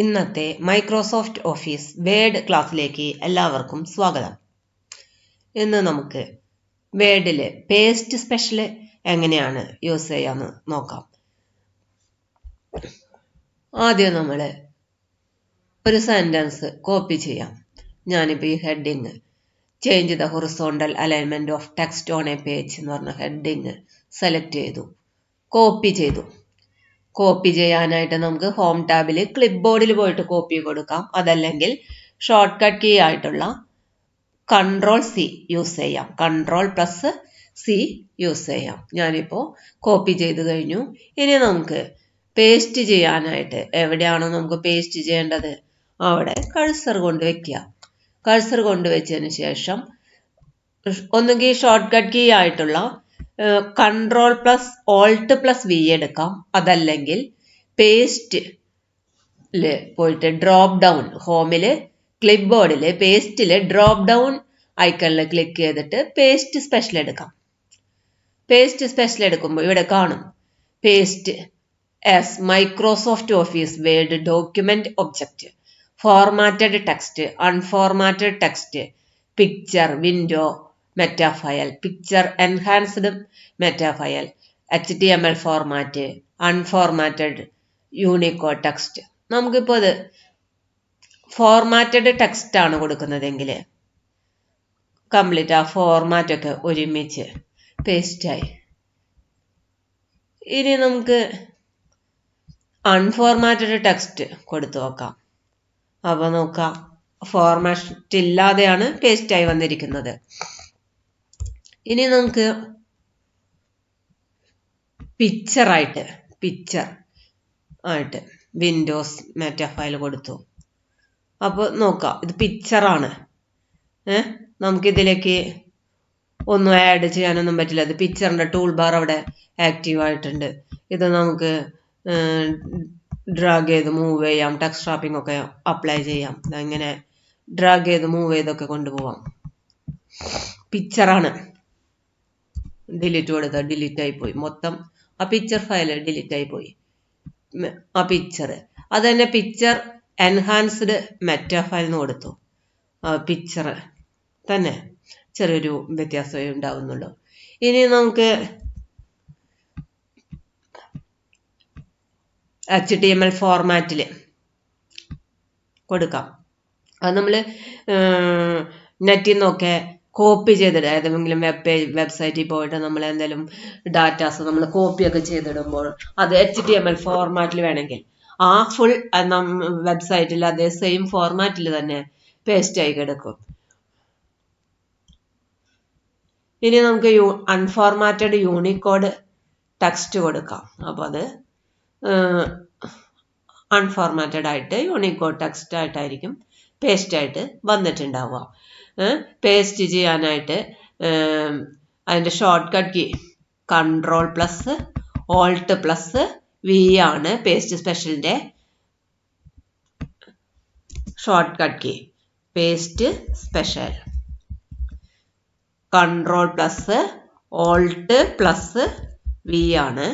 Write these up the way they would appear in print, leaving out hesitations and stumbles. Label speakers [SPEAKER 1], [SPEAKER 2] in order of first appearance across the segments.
[SPEAKER 1] ഇന്നത്തെ Microsoft Office word ക്ലാസ്സിലേക്ക് എല്ലാവർക്കും സ്വാഗതം. ഇന്ന് നമുക്ക് വേഡില് പേസ്റ്റ് സ്പെഷ്യൽ എങ്ങനെയാണ് യൂസ് ചെയ്യാന്ന് നോക്കാം. ആദ്യം നമ്മൾ ഒരു സെന്റൻസ് കോപ്പി ചെയ്യാം. ഞാനിപ്പോൾ ഈ heading change the horizontal alignment of text on A page എന്ന് പറഞ്ഞ ഹെഡിങ് സെലക്ട് ചെയ്തു, കോപ്പി ചെയ്തു. കോപ്പി ചെയ്യാനായിട്ട് നമുക്ക് ഹോം ടാബിൽ ക്ലിപ്പ് ബോർഡിൽ പോയിട്ട് കോപ്പി കൊടുക്കാം. അതല്ലെങ്കിൽ ഷോർട്ട് കട്ട് കീ ആയിട്ടുള്ള Ctrl+C യൂസ് ചെയ്യാം. Ctrl+C യൂസ് ചെയ്യാം. ഞാനിപ്പോൾ കോപ്പി ചെയ്ത് കഴിഞ്ഞു. ഇനി നമുക്ക് പേസ്റ്റ് ചെയ്യാനായിട്ട് എവിടെയാണോ നമുക്ക് പേസ്റ്റ് ചെയ്യേണ്ടത് അവിടെ കഴ്സർ കൊണ്ട് വെക്കുക. കഴ്സർ കൊണ്ട് വെച്ചതിന് ശേഷം ഒന്നുകിൽ ഷോർട്ട് കട്ട് കീ ആയിട്ടുള്ള Ctrl+Alt+V എടുക്കാം. അതല്ലെങ്കിൽ പേസ്റ്റില് പോയിട്ട് ഡ്രോപ്പ് ഡൗൺ ഹോമില് ക്ലിപ്പ് ബോർഡില് പേസ്റ്റില് ഡ്രോപ്പ് ഡൗൺ ഐക്കണിൽ ക്ലിക്ക് ചെയ്തിട്ട് പേസ്റ്റ് സ്പെഷ്യൽ എടുക്കാം. പേസ്റ്റ് സ്പെഷ്യൽ എടുക്കുമ്പോൾ ഇവിടെ കാണും paste as Microsoft Office Word document object, formatted text, unformatted text, picture, window, metafile, picture enhanced metafile, HTML format, unformatted Unicode text. നമുക്കിപ്പോൾ ഇത് ഫോർമാറ്റഡ് ടെക്സ്റ്റ് ആണ് കൊടുക്കുന്നതെങ്കിൽ complete ആ ഫോർമാറ്റ് ഒക്കെ ഒരുമിച്ച് പേസ്റ്റായി. ഇനി നമുക്ക് അൺഫോർമാറ്റഡ് ടെക്സ്റ്റ് കൊടുത്തു നോക്കാം. അപ്പോൾ നോക്കാം, ഫോർമാറ്റ് ഇല്ലാതെയാണ് പേസ്റ്റായി വന്നിരിക്കുന്നത്. ഇനി നമുക്ക് പിക്ചർ ആയിട്ട് വിൻഡോസ് മെറ്റാഫയൽ കൊടുത്തു. അപ്പോൾ നോക്കാം, ഇത് പിക്ചറാണ്. നമുക്കിതിലേക്ക് ഒന്നും ആഡ് ചെയ്യാനൊന്നും പറ്റില്ല. ഇത് പിക്ചറിന്റെ ടൂൾ ബാർ അവിടെ ആക്റ്റീവ് ആയിട്ടുണ്ട്. ഇത് നമുക്ക് ഡ്രാഗ് ചെയ്ത് മൂവ് ചെയ്യാം. ടെക്സ്റ്റ് റാപ്പിംഗ് ഒക്കെ അപ്ലൈ ചെയ്യാം. ഇങ്ങനെ ഡ്രാഗ് ചെയ്ത് മൂവ് ചെയ്തൊക്കെ കൊണ്ടുപോവാം. പിക്ചറാണ്. ഡിലീറ്റ് കൊടുത്താൽ ഡിലീറ്റ് ആയി പോയി. മൊത്തം ആ പിക്ചർ ഫയൽ ഡിലീറ്റ് ആയി പോയി. ആ പിക്ചർ അത് തന്നെ പിക്ചർ എൻഹാൻസ്ഡ് മെറ്റാഫയൽ എന്ന് കൊടുത്തു. പിക്ചർ തന്നെ ചെറിയൊരു വ്യത്യാസമേ ഉണ്ടാവുന്നുള്ളൂ. ഇനി നമുക്ക് HTML ഫോർമാറ്റിൽ കൊടുക്കാം. അത് നമ്മൾ നെറ്റിൽ നിന്നൊക്കെ കോപ്പി ചെയ്തിടുക. ഏതെങ്കിലും വെബ്സൈറ്റിൽ പോയിട്ട് നമ്മൾ എന്തെങ്കിലും ഡാറ്റാസ് നമ്മൾ കോപ്പിയൊക്കെ ചെയ്തിടുമ്പോൾ അത് HTML ഫോർമാറ്റിൽ വേണമെങ്കിൽ ആ ഫുൾ വെബ്സൈറ്റിൽ അതേ സെയിം ഫോർമാറ്റിൽ തന്നെ പേസ്റ്റ് ആയി കിടക്കും. ഇനി നമുക്ക് അൺഫോർമാറ്റഡ് യൂണിക്കോഡ് ടെക്സ്റ്റ് കൊടുക്കാം. അപ്പോൾ അത് അൺഫോർമാറ്റഡ് ആയിട്ട് യൂണിക്കോഡ് ടെക്സ്റ്റ് ആയിട്ടായിരിക്കും പേസ്റ്റ് ആയിട്ട് വന്നിട്ടുണ്ടാവുക. പേസ്റ്റ് ചെയ്യാനായിട്ട് അതിൻ്റെ ഷോർട്ട് കട്ട് കീ Ctrl+Alt+V ആണ് പേസ്റ്റ് സ്പെഷ്യലിൻ്റെ shortcut key. Paste special Ctrl+Alt+V ആണ്.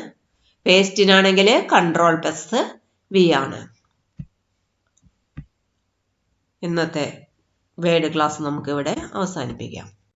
[SPEAKER 1] പേസ്റ്റിനാണെങ്കിൽ Ctrl+V ആണ്. ഇന്നത്തെ വേഡ് ക്ലാസ് നമുക്ക് ഇവിടെ അവസാനിപ്പിക്കാം.